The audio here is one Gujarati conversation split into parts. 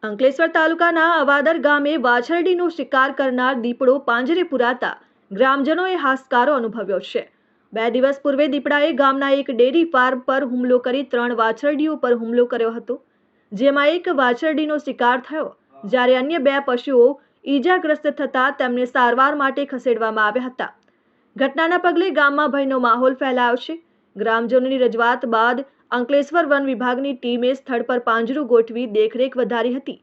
અંકલેશ્વર તાલુકાના અવાદર ગામે વાછરડીનો શિકાર કરનાર દીપડો પાંજરે પુરાતા ગ્રામજનોએ હાશકારો અનુભવ્યો છે। 2 દિવસ પૂર્વે દીપડાએ ગામના એક ડેરી ફાર્મ પર હુમલો કરી 3 વાછરડીઓ પર હુમલો કર્યો હતો, જેમાં એક વાછરડીનો શિકાર થયો, જ્યારે અન્ય 2 પશુઓ ઈજાગ્રસ્ત થતા તેમને સારવાર માટે ખસેડવામાં આવ્યા હતા। ઘટનાના પગલે ગામમાં ભયનો માહોલ ફેલાયો છે। ગ્રામજનોની રજૂઆત બાદ અંકલેશ્વર વન વિભાગની ટીમે સ્થળ પર પાંજરું ગોઠવી દેખરેખ વધારી હતી।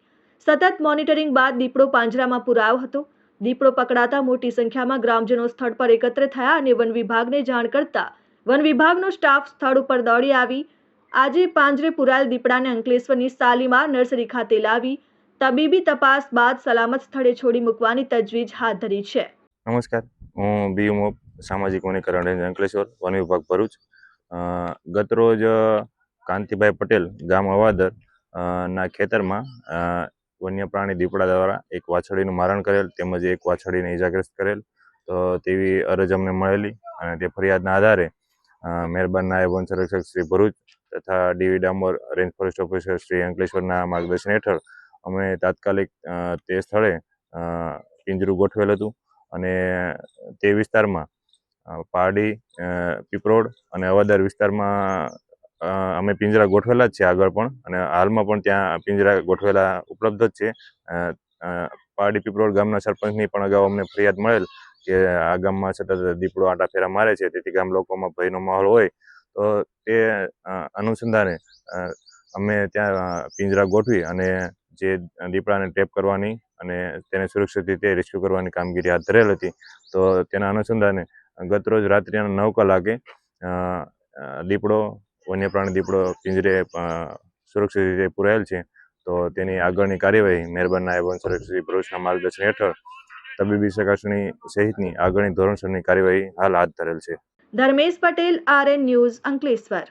સતત મોનિટરિંગ બાદ દીપડો પાંજરામાં પુરાયો હતો। દીપડો પકડાતા મોટી સંખ્યામાં ગ્રામજનો સ્થળ પર એકત્ર થયા અને વન વિભાગને જાણ કરતા વન વિભાગનો સ્ટાફ સ્થળ ઉપર દોડી આવી આજે પાંજરે પુરાયેલ દીપડાને અંકલેશ્વરની શાલીમાર નર્સરી ખાતે લાવી તબીબી તપાસ બાદ સલામત સ્થળે છોડી મૂકવાની તજવીજ હાથ ધરી છે। નમસ્કાર, હું બીયુમોપ સામાજિક વનીકરણ રેન્જ અંકલેશ્વર વન વિભાગ ભરૂચ। ગતરોજ કાંતિભાઈ પટેલ ગામ અવાદર ના ખેતરમાં વન્ય પ્રાણી દીપડા દ્વારા એક વાછરડીનું મારણ કરેલ તેમજ એક વાછરડીને ઇજાગ્રસ્ત કરેલ તો તેવી અરજ અમને મળેલી અને તે ફરિયાદના આધારે મહેરબાન નાયબ વન સંરક્ષક શ્રી ભરૂચ તથા ડીવી Damor range forest officer Shri અંકલેશ્વરના માર્ગદર્શન હેઠળ અમે તાત્કાલિક તે સ્થળે પિંજરું ગોઠવેલ હતું અને તે વિસ્તારમાં પારડી, પીપરોડ અને અવાદર વિસ્તારમાં અમે પિંજરા ગોઠવેલા જ છે આગળ પણ, અને હાલમાં પણ ત્યાં પિંજરા ગોઠવેલા ઉપલબ્ધ જ છે। પારડી પીપરોડ ગામના સરપંચની પણ અગાઉ અમને ફરિયાદ મળેલ કે આ ગામમાં સતત દીપડો આંટાફેરા મારે છે, તેથી ગામ લોકોમાં ભયનો માહોલ હોય, તો તે અનુસંધાને અમે ત્યાં પિંજરા ગોઠવી અને જે દીપડાને ટ્રેપ કરવાની અને તેને સુરક્ષિત રીતે રેસ્ક્યુ કરવાની કામગીરી હાથ ધરેલ હતી। તો તેના અનુસંધાને ગતરોજ રાત્રિના 9 કલાકે વન્ય પ્રાણી દીપડો પિંજરે સુરક્ષિત રીતે પુરાયેલ છે। તો તેની આગળની કાર્યવાહી મહેરબાન નાયબ વન સંરક્ષક શ્રી ભરૂચના માર્ગદર્શન હેઠળ તબીબી ચકાસણી સહિતની આગળની ધોરણસરની કાર્યવાહી હાલ હાથ ધરેલ છે। Dharmesh Patel, RN news, Ankleshwar.